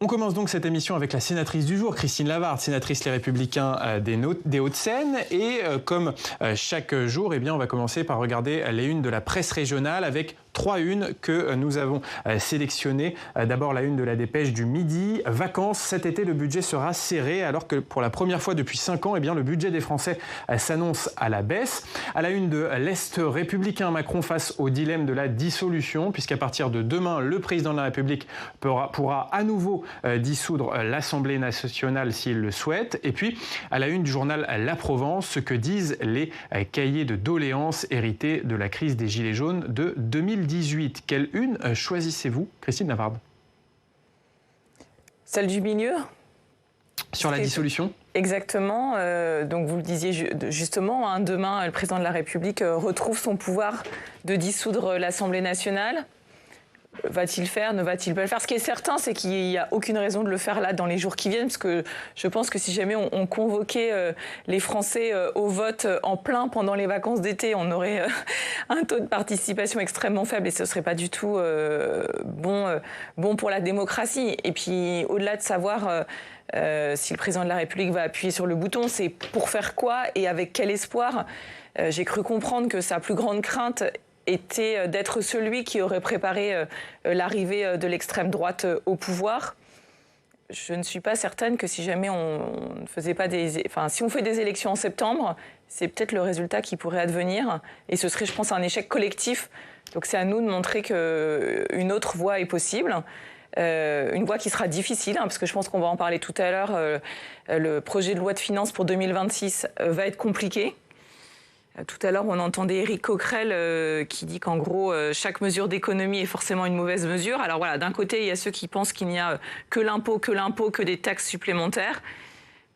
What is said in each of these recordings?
On commence donc cette émission avec la sénatrice du jour, Christine Lavarde, sénatrice Les Républicains des Hauts-de-Seine. Et comme chaque jour, on va commencer par regarder les unes de la presse régionale avec 3 unes que nous avons sélectionnées. D'abord la une de la Dépêche du Midi. Vacances, cet été le budget sera serré alors que pour la première fois depuis 5 ans, le budget des Français s'annonce à la baisse. À la une de l'Est républicain, Macron face au dilemme de la dissolution, puisqu'à partir de demain, le président de la République pourra à nouveau dissoudre l'Assemblée nationale s'il le souhaite. Et puis, à la une du journal La Provence, ce que disent les cahiers de doléances hérités de la crise des Gilets jaunes de 2018. Quelle une choisissez-vous, Christine Lavarde? Celle du milieu. Sur la dissolution? Exactement. Donc vous le disiez justement, demain, le président de la République retrouve son pouvoir de dissoudre l'Assemblée nationale. Va-t-il faire, ne va-t-il pas le faire? Ce qui est certain, c'est qu'il n'y a aucune raison de le faire là dans les jours qui viennent, parce que je pense que si jamais on convoquait les Français au vote en plein pendant les vacances d'été, on aurait un taux de participation extrêmement faible et ce ne serait pas du tout bon pour la démocratie. Et puis au-delà de savoir si le président de la République va appuyer sur le bouton, c'est pour faire quoi et avec quel espoir? J'ai cru comprendre que sa plus grande crainte était d'être celui qui aurait préparé l'arrivée de l'extrême droite au pouvoir. Je ne suis pas certaine que si jamais on ne faisait pas si on fait des élections en septembre, c'est peut-être le résultat qui pourrait advenir. Et ce serait, je pense, un échec collectif. Donc c'est à nous de montrer qu'une autre voie est possible. Une voie qui sera difficile, parce que je pense qu'on va en parler tout à l'heure. Le projet de loi de finances pour 2026 va être compliqué. Tout à l'heure, on entendait Éric Coquerel qui dit qu'en gros, chaque mesure d'économie est forcément une mauvaise mesure. Alors voilà, d'un côté, il y a ceux qui pensent qu'il n'y a que l'impôt, que des taxes supplémentaires.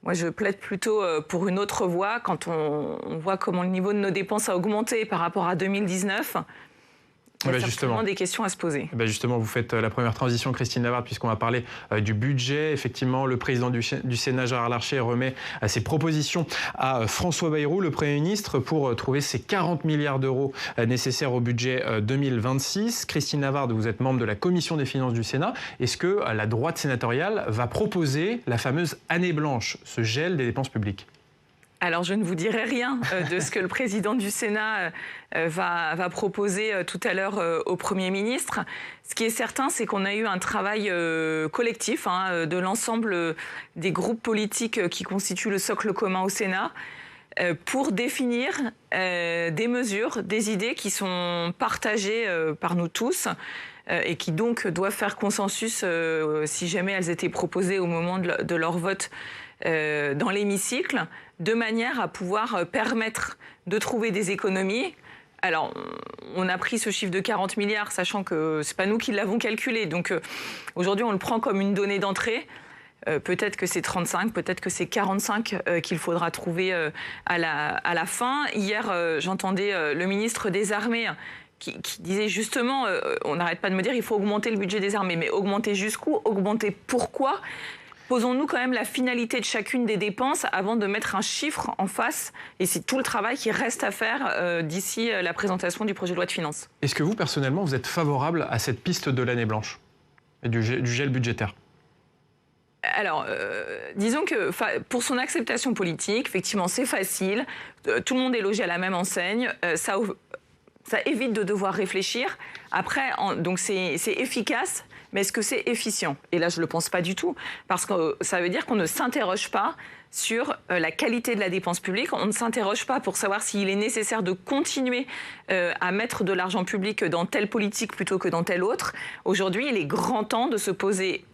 Moi, je plaide plutôt pour une autre voie. Quand on voit comment le niveau de nos dépenses a augmenté par rapport à 2019... Il y a certainement des questions à se poser. Justement, vous faites la première transition, Christine Lavarde, puisqu'on va parler du budget. Effectivement, le président du Sénat, Gérard Larcher, remet ses propositions à François Bayrou, le Premier ministre, pour trouver ces 40 milliards d'euros nécessaires au budget 2026. Christine Lavarde, vous êtes membre de la Commission des finances du Sénat. Est-ce que la droite sénatoriale va proposer la fameuse année blanche, ce gel des dépenses publiques ? Alors, je ne vous dirai rien de ce que le président du Sénat va proposer tout à l'heure au Premier ministre. Ce qui est certain, c'est qu'on a eu un travail collectif de l'ensemble des groupes politiques qui constituent le socle commun au Sénat pour définir des mesures, des idées qui sont partagées par nous tous et qui donc doivent faire consensus si jamais elles étaient proposées au moment de leur vote dans l'hémicycle, de manière à pouvoir permettre de trouver des économies. Alors, on a pris ce chiffre de 40 milliards, sachant que ce n'est pas nous qui l'avons calculé. Donc, aujourd'hui, on le prend comme une donnée d'entrée. Peut-être que c'est 35, peut-être que c'est 45 qu'il faudra trouver à la fin. Hier, j'entendais le ministre des Armées qui disait justement, on n'arrête pas de me dire, il faut augmenter le budget des armées. Mais augmenter jusqu'où? Augmenter pourquoi? Posons-nous quand même la finalité de chacune des dépenses avant de mettre un chiffre en face. Et c'est tout le travail qui reste à faire d'ici la présentation du projet de loi de finances. Est-ce que vous, personnellement, vous êtes favorable à cette piste de l'année blanche et du gel budgétaire? Alors, disons que pour son acceptation politique, effectivement, c'est facile. Tout le monde est logé à la même enseigne. Ça évite de devoir réfléchir. Après, donc c'est efficace. Mais est-ce que c'est efficient? Et là, je ne le pense pas du tout, parce que ça veut dire qu'on ne s'interroge pas sur la qualité de la dépense publique. On ne s'interroge pas pour savoir s'il est nécessaire de continuer à mettre de l'argent public dans telle politique plutôt que dans telle autre. Aujourd'hui, il est grand temps de se poser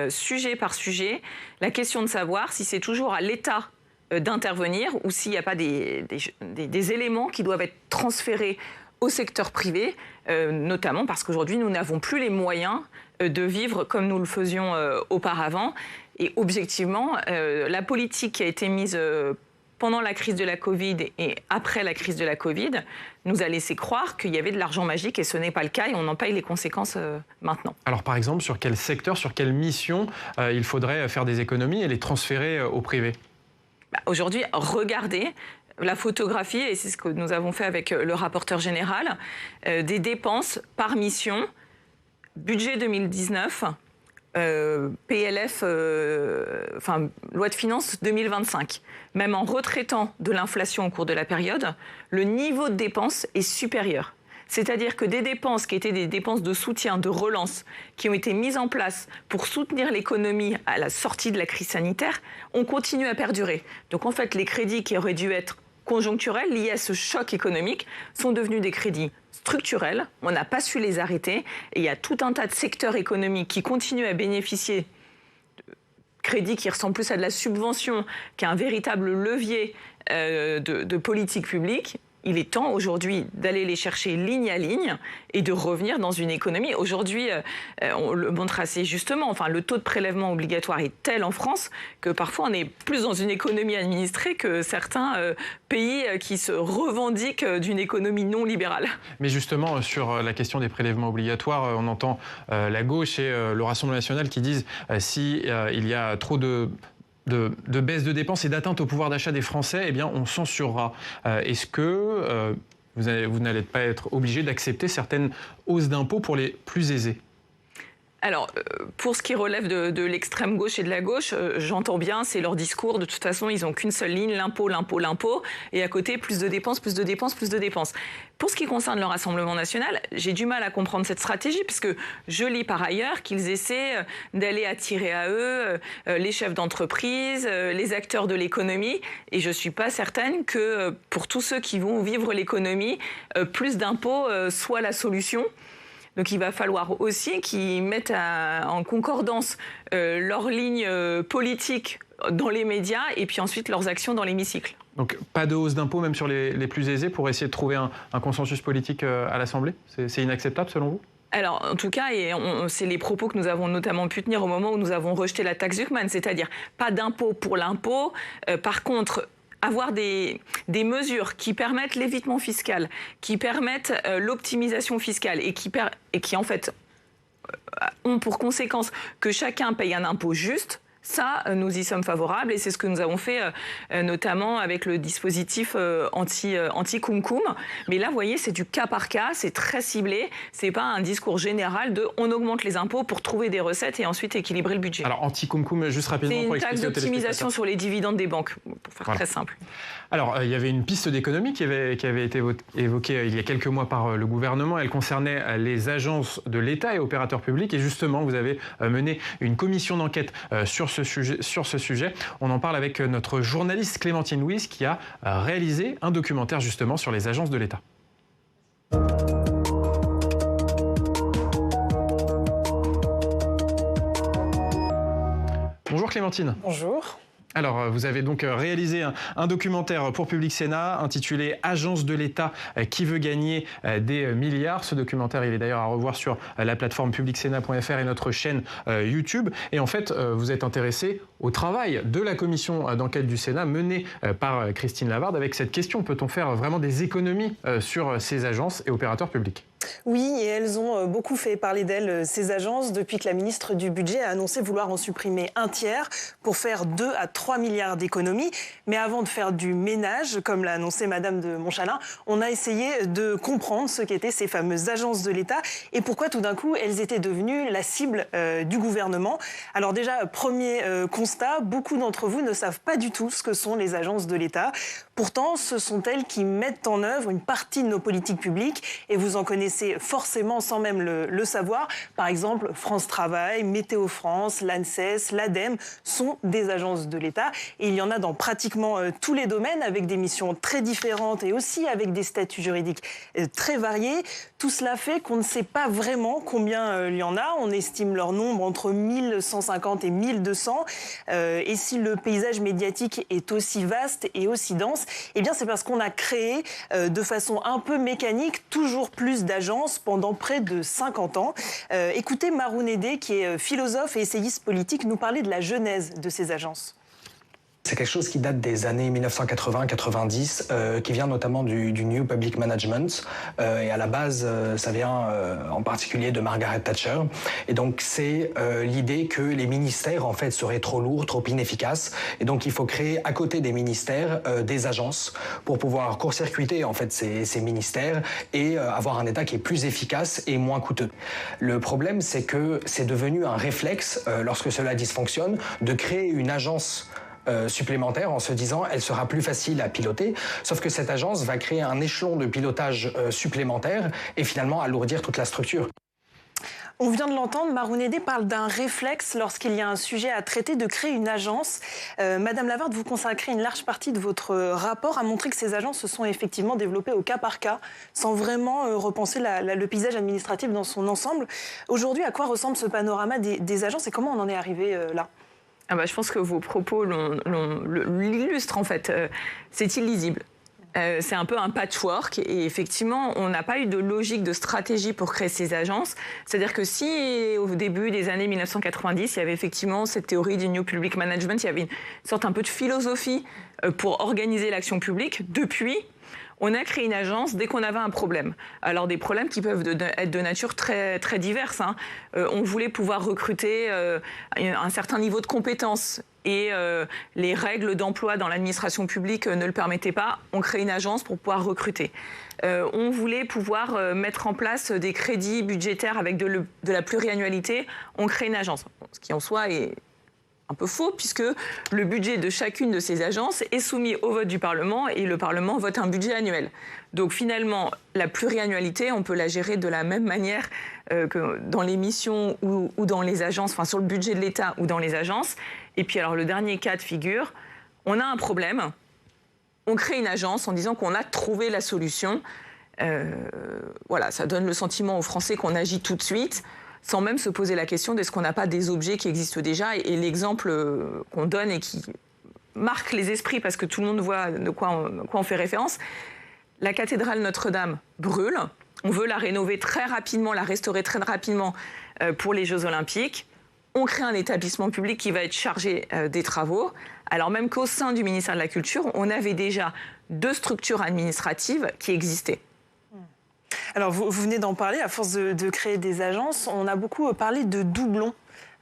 sujet par sujet la question de savoir si c'est toujours à l'État d'intervenir ou s'il n'y a pas des éléments qui doivent être transférés au secteur privé, notamment parce qu'aujourd'hui, nous n'avons plus les moyens de vivre comme nous le faisions auparavant. Et objectivement, la politique qui a été mise pendant la crise de la Covid et après la crise de la Covid nous a laissé croire qu'il y avait de l'argent magique et ce n'est pas le cas et on en paye les conséquences maintenant. Alors par exemple, sur quel secteur, sur quelle mission il faudrait faire des économies et les transférer au privé? Aujourd'hui, regardez la photographie, et c'est ce que nous avons fait avec le rapporteur général, des dépenses par mission, budget 2019, PLF, loi de finances 2025, même en retraitant de l'inflation au cours de la période, le niveau de dépenses est supérieur. C'est-à-dire que des dépenses qui étaient des dépenses de soutien, de relance, qui ont été mises en place pour soutenir l'économie à la sortie de la crise sanitaire, ont continué à perdurer. Donc en fait, les crédits qui auraient dû être conjoncturels, liés à ce choc économique, sont devenus des crédits structurels. On n'a pas su les arrêter. Et il y a tout un tas de secteurs économiques qui continuent à bénéficier de crédits qui ressemblent plus à de la subvention qu'à un véritable levier de politique publique. Il est temps aujourd'hui d'aller les chercher ligne à ligne et de revenir dans une économie. Aujourd'hui, on le montre assez justement, le taux de prélèvement obligatoire est tel en France que parfois on est plus dans une économie administrée que certains pays qui se revendiquent d'une économie non libérale. Mais justement, sur la question des prélèvements obligatoires, on entend la gauche et le Rassemblement national qui disent s'il y a trop de baisse de dépenses et d'atteinte au pouvoir d'achat des Français, eh bien, on censurera. Est-ce que vous n'allez pas être obligé d'accepter certaines hausses d'impôts pour les plus aisés ? Alors, pour ce qui relève de l'extrême gauche et de la gauche, j'entends bien, c'est leur discours. De toute façon, ils n'ont qu'une seule ligne, l'impôt, l'impôt, l'impôt. Et à côté, plus de dépenses, plus de dépenses, plus de dépenses. Pour ce qui concerne le Rassemblement national, j'ai du mal à comprendre cette stratégie, puisque je lis par ailleurs qu'ils essaient d'aller attirer à eux les chefs d'entreprise, les acteurs de l'économie. Et je ne suis pas certaine que pour tous ceux qui vont vivre l'économie, plus d'impôts soit la solution. Donc il va falloir aussi qu'ils mettent en concordance leurs lignes politiques dans les médias et puis ensuite leurs actions dans l'hémicycle. Donc pas de hausse d'impôts même sur les plus aisés pour essayer de trouver un consensus politique à l'Assemblée ? C'est inacceptable selon vous ? Alors, en tout cas, c'est les propos que nous avons notamment pu tenir au moment où nous avons rejeté la taxe Zuckman, c'est-à-dire pas d'impôt pour l'impôt. Par contre, avoir des mesures qui permettent l'évitement fiscal, qui permettent l'optimisation fiscale et qui en fait ont pour conséquence que chacun paye un impôt juste. Ça, nous y sommes favorables et c'est ce que nous avons fait notamment avec le dispositif anti-Koum-Koum. Mais là, vous voyez, c'est du cas par cas, c'est très ciblé. C'est pas un discours général de on augmente les impôts pour trouver des recettes et ensuite équilibrer le budget. Alors, anti-Koum-Koum, juste rapidement pour expliquer aux téléspectateurs. C'est une taxe d'optimisation sur les dividendes des banques, pour faire très simple. Alors, il y avait une piste d'économie qui avait été évoquée il y a quelques mois par le gouvernement. Elle concernait les agences de l'État et opérateurs publics. Et justement, vous avez mené une commission d'enquête sur ce sujet. On en parle avec notre journaliste Clémentine Louise qui a réalisé un documentaire justement sur les agences de l'État. Bonjour Clémentine. Bonjour. Alors, vous avez donc réalisé un documentaire pour Public Sénat intitulé « Agence de l'État qui veut gagner des milliards ». Ce documentaire, il est d'ailleurs à revoir sur la plateforme publicsena.fr et notre chaîne YouTube. Et en fait, vous êtes intéressé au travail de la commission d'enquête du Sénat menée par Christine Lavarde avec cette question. Peut-on faire vraiment des économies sur ces agences et opérateurs publics ? Oui, et elles ont beaucoup fait parler d'elles, ces agences, depuis que la ministre du Budget a annoncé vouloir en supprimer un tiers pour faire 2 à 3 milliards d'économies. Mais avant de faire du ménage, comme l'a annoncé Madame de Montchalin, on a essayé de comprendre ce qu'étaient ces fameuses agences de l'État et pourquoi tout d'un coup elles étaient devenues la cible du gouvernement. Alors déjà, premier constat, beaucoup d'entre vous ne savent pas du tout ce que sont les agences de l'État. Pourtant, ce sont elles qui mettent en œuvre une partie de nos politiques publiques et vous en connaissez forcément sans même le savoir. Par exemple, France Travail, Météo France, l'ANSES, l'ADEME sont des agences de l'État. Et il y en a dans pratiquement tous les domaines avec des missions très différentes et aussi avec des statuts juridiques très variés. Tout cela fait qu'on ne sait pas vraiment combien il y en a. On estime leur nombre entre 1150 et 1200. Et si le paysage médiatique est aussi vaste et aussi dense, eh bien c'est parce qu'on a créé de façon un peu mécanique toujours plus d'agences pendant près de 50 ans. Écoutez Maroun Edé, qui est philosophe et essayiste politique, nous parler de la genèse de ces agences. C'est quelque chose qui date des années 1980-90, qui vient notamment du New Public Management. Et à la base, ça vient en particulier de Margaret Thatcher. Et donc, c'est l'idée que les ministères, en fait, seraient trop lourds, trop inefficaces. Et donc, il faut créer, à côté des ministères, des agences pour pouvoir court-circuiter, en fait, ces ministères et avoir un État qui est plus efficace et moins coûteux. Le problème, c'est que c'est devenu un réflexe, lorsque cela dysfonctionne, de créer une agence supplémentaire en se disant elle sera plus facile à piloter, sauf que cette agence va créer un échelon de pilotage supplémentaire et finalement alourdir toute la structure. On vient de l'entendre, Marounédé parle d'un réflexe lorsqu'il y a un sujet à traiter, de créer une agence. Madame Lavarde, vous consacrez une large partie de votre rapport à montrer que ces agences se sont effectivement développées au cas par cas, sans vraiment repenser le paysage administratif dans son ensemble. Aujourd'hui, à quoi ressemble ce panorama des agences et comment on en est arrivé là ? Je pense que vos propos l'illustrent en fait. C'est illisible. C'est un peu un patchwork et effectivement, on n'a pas eu de logique, de stratégie pour créer ces agences. C'est-à-dire que si au début des années 1990, il y avait effectivement cette théorie du New Public Management, il y avait une sorte un peu de philosophie pour organiser l'action publique, depuis, on a créé une agence dès qu'on avait un problème. Alors des problèmes qui peuvent être de nature très, très diverse. On voulait pouvoir recruter un certain niveau de compétences et les règles d'emploi dans l'administration publique ne le permettaient pas. On crée une agence pour pouvoir recruter. On voulait pouvoir mettre en place des crédits budgétaires avec de la pluriannualité. On crée une agence, ce qui en soi est un peu faux, puisque le budget de chacune de ces agences est soumis au vote du Parlement et le Parlement vote un budget annuel. Donc finalement, la pluriannualité, on peut la gérer de la même manière que dans les missions ou dans les agences, enfin sur le budget de l'État ou dans les agences. Et puis alors le dernier cas de figure, on a un problème, on crée une agence en disant qu'on a trouvé la solution. Voilà, ça donne le sentiment aux Français qu'on agit tout de suite, sans même se poser la question d'est-ce qu'on n'a pas des objets qui existent déjà. Et l'exemple qu'on donne et qui marque les esprits, parce que tout le monde voit de quoi on fait référence, la cathédrale Notre-Dame brûle, on veut la rénover très rapidement, la restaurer très rapidement pour les Jeux Olympiques. On crée un établissement public qui va être chargé des travaux, alors même qu'au sein du ministère de la Culture, on avait déjà 2 structures administratives qui existaient. Alors, vous venez d'en parler, à force de créer des agences, on a beaucoup parlé de doublons.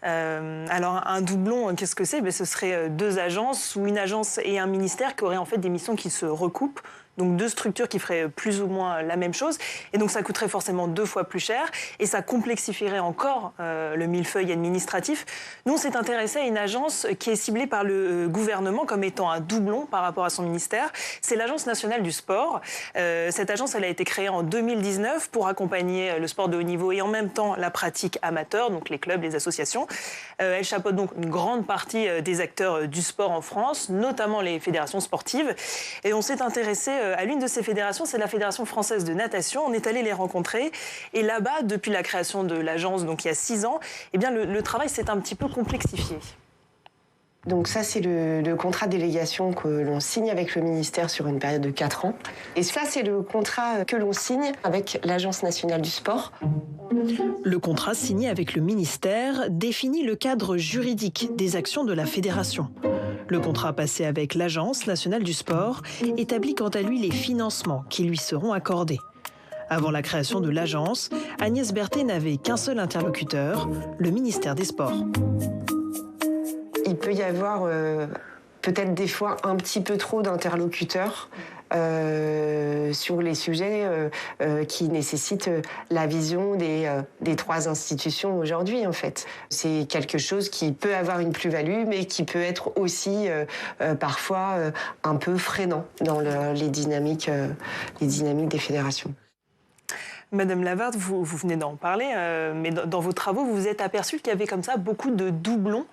Alors, un doublon, qu'est-ce que c'est ? Ce serait 2 agences ou une agence et un ministère qui auraient en fait des missions qui se recoupent. Donc 2 structures qui feraient plus ou moins la même chose. Et donc ça coûterait forcément 2 fois plus cher. Et ça complexifierait encore le millefeuille administratif. Nous, on s'est intéressé à une agence qui est ciblée par le gouvernement comme étant un doublon par rapport à son ministère. C'est l'Agence nationale du sport. Cette agence, elle a été créée en 2019 pour accompagner le sport de haut niveau et en même temps la pratique amateur, donc les clubs, les associations. Elle chapeaute donc une grande partie des acteurs du sport en France, notamment les fédérations sportives. Et on s'est intéressé à l'une de ces fédérations, c'est la Fédération française de natation. On est allé les rencontrer. Et là-bas, depuis la création de l'agence, donc il y a 6 ans, eh bien, le travail s'est un petit peu complexifié. Donc ça, c'est le contrat de délégation que l'on signe avec le ministère sur une période de 4 ans. Et ça, c'est le contrat que l'on signe avec l'Agence nationale du sport. Le contrat signé avec le ministère définit le cadre juridique des actions de la fédération. Le contrat passé avec l'Agence nationale du sport établit quant à lui les financements qui lui seront accordés. Avant la création de l'agence, Agnès Berthet n'avait qu'un seul interlocuteur, le ministère des Sports. Il peut y avoir peut-être des fois un petit peu trop d'interlocuteurs sur les sujets qui nécessitent la vision des 3 institutions aujourd'hui, en fait. C'est quelque chose qui peut avoir une plus-value, mais qui peut être aussi parfois un peu freinant dans les dynamiques des fédérations. Madame Lavarde, vous venez d'en parler, mais dans vos travaux, vous vous êtes aperçue qu'il y avait comme ça beaucoup de doublons.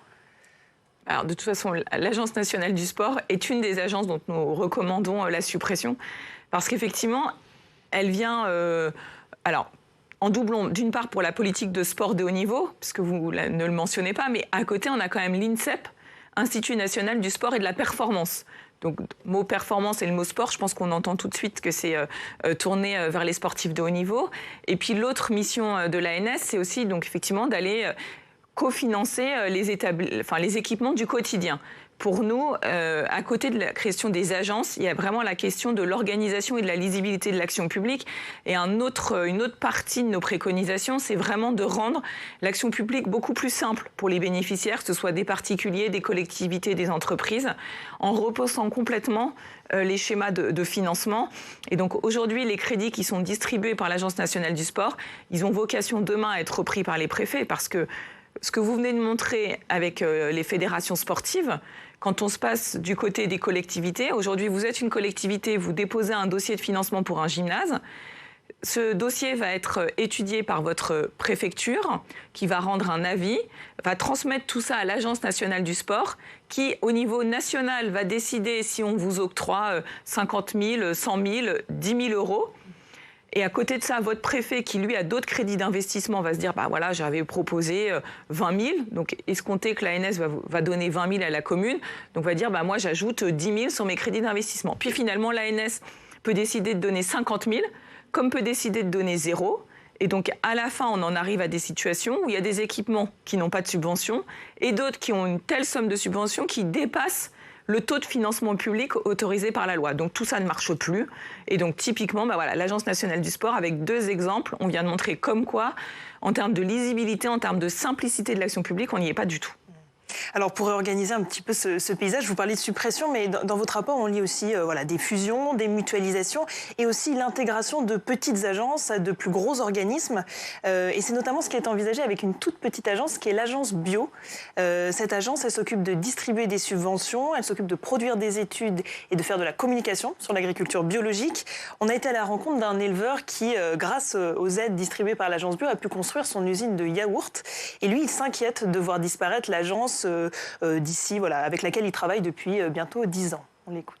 Alors, de toute façon, l'Agence nationale du sport est une des agences dont nous recommandons la suppression, parce qu'effectivement, elle vient en doublon, d'une part pour la politique de sport de haut niveau, puisque vous ne le mentionnez pas, mais à côté, on a quand même l'INSEP, Institut national du sport et de la performance. Donc, le mot performance et le mot sport, je pense qu'on entend tout de suite que c'est tourné vers les sportifs de haut niveau. Et puis, l'autre mission de l'ANS, c'est aussi donc, effectivement, d'aller cofinancer les équipements du quotidien. Pour nous, à côté de la question des agences, il y a vraiment la question de l'organisation et de la lisibilité de l'action publique. Et une autre partie de nos préconisations, c'est vraiment de rendre l'action publique beaucoup plus simple pour les bénéficiaires, que ce soit des particuliers, des collectivités, des entreprises, en reposant complètement les schémas de financement. Et donc aujourd'hui, les crédits qui sont distribués par l'Agence nationale du sport, ils ont vocation demain à être repris par les préfets, parce que ce que vous venez de montrer avec les fédérations sportives, quand on se passe du côté des collectivités, aujourd'hui vous êtes une collectivité, vous déposez un dossier de financement pour un gymnase, ce dossier va être étudié par votre préfecture qui va rendre un avis, va transmettre tout ça à l'Agence nationale du sport qui, au niveau national, va décider si on vous octroie 50 000, 100 000, 10 000 euros. Et à côté de ça, votre préfet, qui lui a d'autres crédits d'investissement, va se dire, bah voilà, j'avais proposé 20 000, donc escompter que l'ANS va donner 20 000 à la commune, donc va dire, bah moi j'ajoute 10 000 sur mes crédits d'investissement. Puis finalement, l'ANS peut décider de donner 50 000, comme peut décider de donner 0. Et donc à la fin, on en arrive à des situations où il y a des équipements qui n'ont pas de subvention et d'autres qui ont une telle somme de subvention qui dépasse le taux de financement public autorisé par la loi. Donc tout ça ne marche plus. Et donc typiquement, bah voilà, l'Agence nationale du sport, avec 2 exemples, on vient de montrer comme quoi, en termes de lisibilité, en termes de simplicité de l'action publique, on n'y est pas du tout. Alors pour réorganiser un petit peu ce paysage, vous parlez de suppression, mais dans votre rapport, on lit aussi des fusions, des mutualisations et aussi l'intégration de petites agences à de plus gros organismes. Et c'est notamment ce qui est envisagé avec une toute petite agence qui est l'agence Bio. Cette agence, elle s'occupe de distribuer des subventions, elle s'occupe de produire des études et de faire de la communication sur l'agriculture biologique. On a été à la rencontre d'un éleveur qui, grâce aux aides distribuées par l'agence Bio, a pu construire son usine de yaourt. Et lui, il s'inquiète de voir disparaître l'agence d'ici, avec laquelle il travaille depuis bientôt 10 ans. On l'écoute.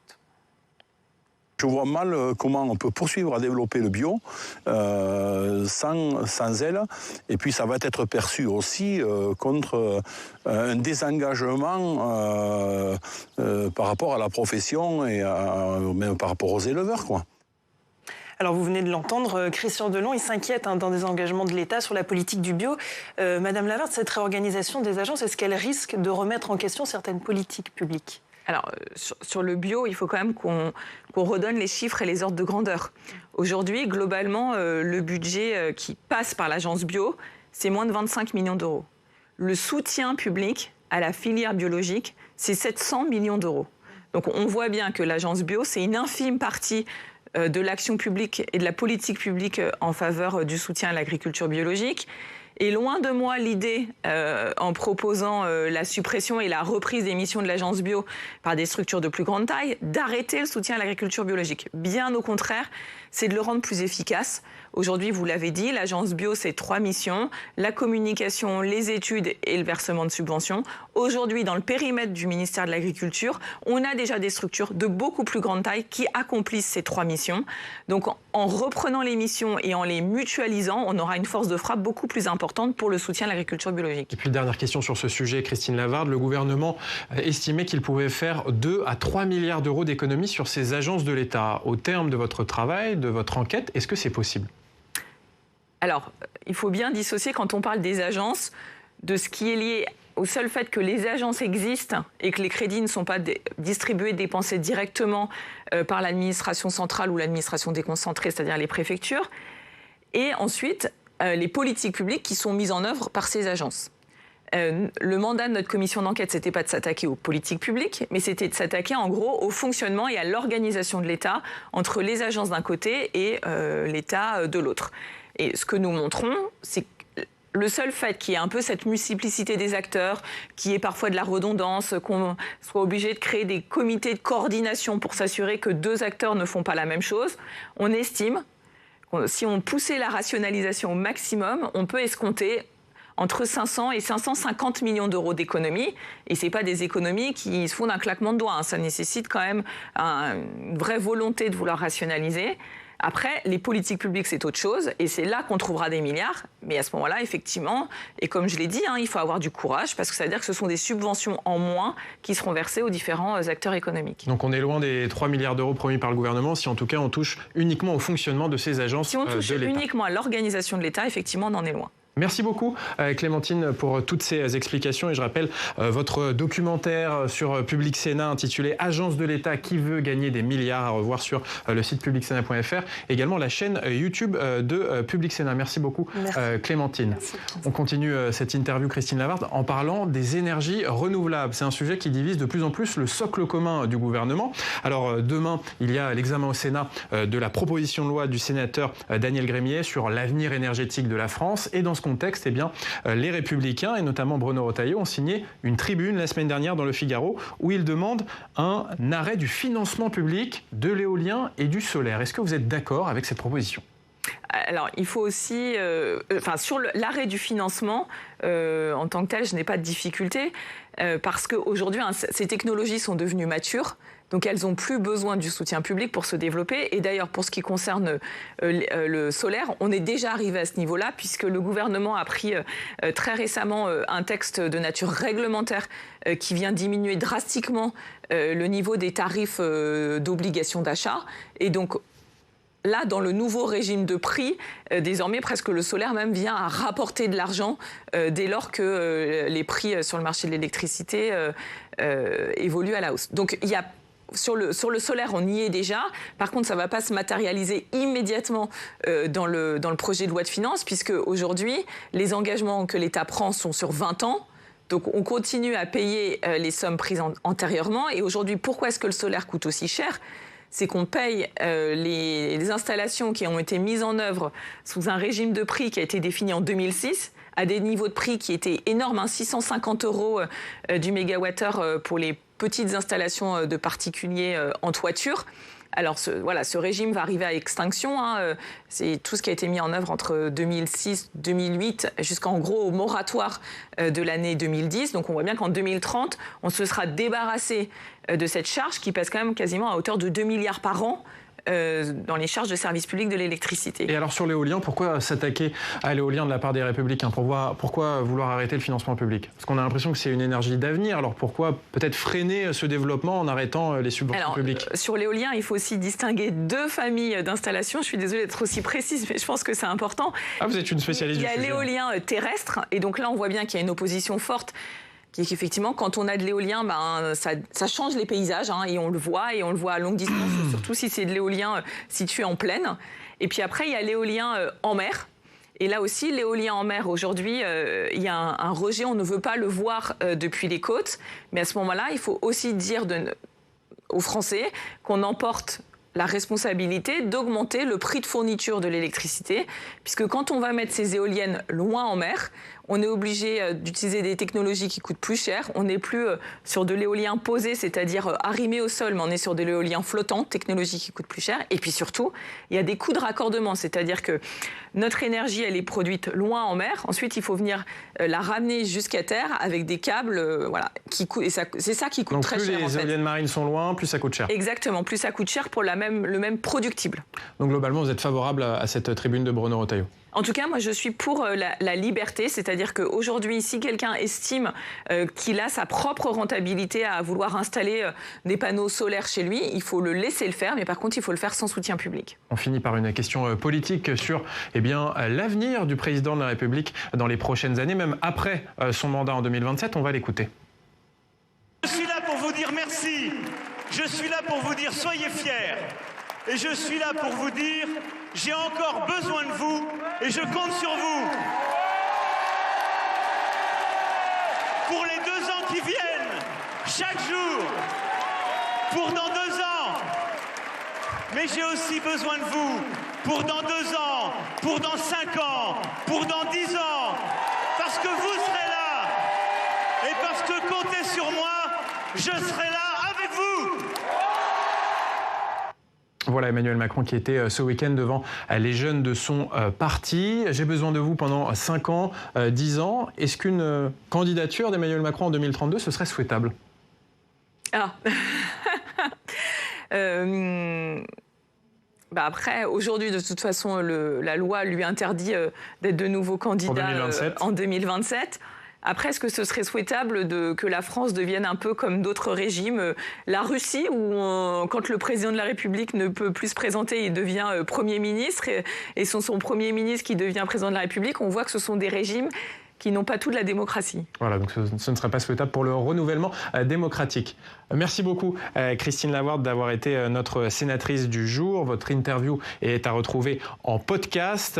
Je vois mal comment on peut poursuivre à développer le bio sans elle. Et puis ça va être perçu aussi contre un désengagement par rapport à la profession et même par rapport aux éleveurs, quoi. Alors vous venez de l'entendre, Christian Delon, il s'inquiète d'un désengagement de l'État sur la politique du bio. Madame Lavarde, cette réorganisation des agences, est-ce qu'elle risque de remettre en question certaines politiques publiques ? Alors, sur le bio, il faut quand même qu'on redonne les chiffres et les ordres de grandeur. Aujourd'hui, globalement, le budget qui passe par l'agence bio, c'est moins de 25 millions d'euros. Le soutien public à la filière biologique, c'est 700 millions d'euros. Donc on voit bien que l'agence bio, c'est une infime partie de l'action publique et de la politique publique en faveur du soutien à l'agriculture biologique. Et loin de moi l'idée, en proposant la suppression et la reprise des missions de l'agence bio par des structures de plus grande taille, d'arrêter le soutien à l'agriculture biologique. Bien au contraire, c'est de le rendre plus efficace. Aujourd'hui, vous l'avez dit, l'agence bio, c'est 3 missions, la communication, les études et le versement de subventions. Aujourd'hui, dans le périmètre du ministère de l'Agriculture, on a déjà des structures de beaucoup plus grande taille qui accomplissent ces 3 missions. Donc, en reprenant les missions et en les mutualisant, on aura une force de frappe beaucoup plus importante pour le soutien à l'agriculture biologique. Et puis, dernière question sur ce sujet, Christine Lavarde. Le gouvernement estimait qu'il pouvait faire 2 à 3 milliards d'euros d'économies sur ces agences de l'État. Au terme de votre travail, de votre enquête, est-ce que c'est possible ? Alors, il faut bien dissocier quand on parle des agences de ce qui est lié au seul fait que les agences existent et que les crédits ne sont pas distribués, dépensés directement par l'administration centrale ou l'administration déconcentrée, c'est-à-dire les préfectures, et ensuite les politiques publiques qui sont mises en œuvre par ces agences. Le mandat de notre commission d'enquête, c'était pas de s'attaquer aux politiques publiques, mais c'était de s'attaquer en gros au fonctionnement et à l'organisation de l'État entre les agences d'un côté et l'État de l'autre. Et ce que nous montrons, c'est que le seul fait qu'il y ait un peu cette multiplicité des acteurs, qu'il y ait parfois de la redondance, qu'on soit obligé de créer des comités de coordination pour s'assurer que 2 acteurs ne font pas la même chose, on estime que si on poussait la rationalisation au maximum, on peut escompter entre 500 et 550 millions d'euros d'économies. Et ce n'est pas des économies qui se font d'un claquement de doigts. Ça nécessite quand même une vraie volonté de vouloir rationaliser. Après, les politiques publiques, c'est autre chose. Et c'est là qu'on trouvera des milliards. Mais à ce moment-là, effectivement, et comme je l'ai dit, il faut avoir du courage parce que ça veut dire que ce sont des subventions en moins qui seront versées aux différents acteurs économiques. Donc on est loin des 3 milliards d'euros promis par le gouvernement si en tout cas on touche uniquement au fonctionnement de ces agences de l'État. Si on touche uniquement à l'organisation de l'État, effectivement, on en est loin. Merci beaucoup Clémentine pour toutes ces explications et je rappelle votre documentaire sur Public Sénat intitulé Agence de l'État qui veut gagner des milliards à revoir sur le site publicsénat.fr, également la chaîne YouTube de Public Sénat. Merci beaucoup Clémentine. Merci. On continue cette interview Christine Lavarde en parlant des énergies renouvelables. C'est un sujet qui divise de plus en plus le socle commun du gouvernement. Alors demain, il y a l'examen au Sénat de la proposition de loi du sénateur Daniel Grémier sur l'avenir énergétique de la France et dans ce contexte, eh bien, les Républicains et notamment Bruno Retailleau ont signé une tribune la semaine dernière dans Le Figaro où ils demandent un arrêt du financement public de l'éolien et du solaire. Est-ce que vous êtes d'accord avec cette proposition ? Alors, il faut aussi... sur l'arrêt du financement, en tant que tel, je n'ai pas de difficulté parce qu'aujourd'hui, ces technologies sont devenues matures. Donc, elles n'ont plus besoin du soutien public pour se développer. Et d'ailleurs, pour ce qui concerne le solaire, on est déjà arrivé à ce niveau-là puisque le gouvernement a pris très récemment un texte de nature réglementaire qui vient diminuer drastiquement le niveau des tarifs d'obligation d'achat. Et donc, là, dans le nouveau régime de prix, désormais, presque le solaire même vient à rapporter de l'argent dès lors que les prix sur le marché de l'électricité évoluent à la hausse. Donc, il y a... Sur le solaire, on y est déjà. Par contre, ça ne va pas se matérialiser immédiatement dans le projet de loi de finances, puisque aujourd'hui, les engagements que l'État prend sont sur 20 ans. Donc, on continue à payer les sommes prises antérieurement. Et aujourd'hui, pourquoi est-ce que le solaire coûte aussi cher ? C'est qu'on paye les installations qui ont été mises en œuvre sous un régime de prix qui a été défini en 2006, à des niveaux de prix qui étaient énormes, 650 € du mégawattheure pour les petites installations de particuliers en toiture. Alors ce régime va arriver à extinction. C'est tout ce qui a été mis en œuvre entre 2006, 2008 jusqu'en gros au moratoire de l'année 2010. Donc on voit bien qu'en 2030, on se sera débarrassé de cette charge qui pèse quand même quasiment à hauteur de 2 milliards par an dans les charges de service public de l'électricité. Et alors sur l'éolien, pourquoi s'attaquer à l'éolien de la part des Républicains ? Pourquoi vouloir arrêter le financement public ? Parce qu'on a l'impression que c'est une énergie d'avenir, alors pourquoi peut-être freiner ce développement en arrêtant les subventions publiques ? Sur l'éolien, il faut aussi distinguer deux familles d'installations. Je suis désolée d'être aussi précise, mais je pense que c'est important. Ah, vous êtes une spécialiste du sujet. Il y a l'éolien terrestre, et donc là on voit bien qu'il y a une opposition forte qui est qu'effectivement, quand on a de l'éolien, ça change les paysages, et on le voit à longue distance, surtout si c'est de l'éolien situé en plaine. Et puis après, il y a l'éolien en mer. Et là aussi, l'éolien en mer, aujourd'hui, il y a un rejet, on ne veut pas le voir depuis les côtes. Mais à ce moment-là, il faut aussi dire aux Français qu'on emporte la responsabilité d'augmenter le prix de fourniture de l'électricité, puisque quand on va mettre ces éoliennes loin en mer, on est obligé d'utiliser des technologies qui coûtent plus cher. On n'est plus sur de l'éolien posé, c'est-à-dire arrimé au sol, mais on est sur de l'éolien flottant, technologie qui coûte plus cher. Et puis surtout, il y a des coûts de raccordement, c'est-à-dire que notre énergie, elle est produite loin en mer. Ensuite, il faut venir la ramener jusqu'à terre avec des câbles, qui coûtent. Et c'est ça qui coûte très cher. Donc plus les éoliennes marines sont loin, plus ça coûte cher. Exactement, plus ça coûte cher pour le même productible. Donc globalement, vous êtes favorable à cette tribune de Bruno Retailleau ? En tout cas, moi, je suis pour la liberté, c'est-à-dire qu'aujourd'hui, si quelqu'un estime qu'il a sa propre rentabilité à vouloir installer des panneaux solaires chez lui, il faut le laisser le faire, mais par contre, il faut le faire sans soutien public. On finit par une question politique sur l'avenir du président de la République dans les prochaines années, même après son mandat en 2027. On va l'écouter. Je suis là pour vous dire merci. Je suis là pour vous dire soyez fiers. Et je suis là pour vous dire j'ai encore besoin de vous et je compte sur vous. Pour les 2 ans qui viennent, chaque jour, pour dans 2 ans. Mais j'ai aussi besoin de vous pour dans 2 ans, pour dans 5 ans, pour dans 10 ans. Parce que vous serez là. Et parce que comptez sur moi, je serai là avec vous. Voilà Emmanuel Macron qui était ce week-end devant les jeunes de son parti. J'ai besoin de vous pendant 5 ans, 10 ans. Est-ce qu'une candidature d'Emmanuel Macron en 2032, ce serait souhaitable ? Après, aujourd'hui, de toute façon, la loi lui interdit d'être de nouveau candidat en 2027. Après, est-ce que ce serait souhaitable que la France devienne un peu comme d'autres régimes, la Russie, où quand le président de la République ne peut plus se présenter, il devient Premier ministre, et son Premier ministre qui devient président de la République, on voit que ce sont des régimes qui n'ont pas tout de la démocratie. Voilà, donc ce ne serait pas souhaitable pour le renouvellement démocratique. Merci beaucoup, Christine Lavarde, d'avoir été notre sénatrice du jour. Votre interview est à retrouver en podcast.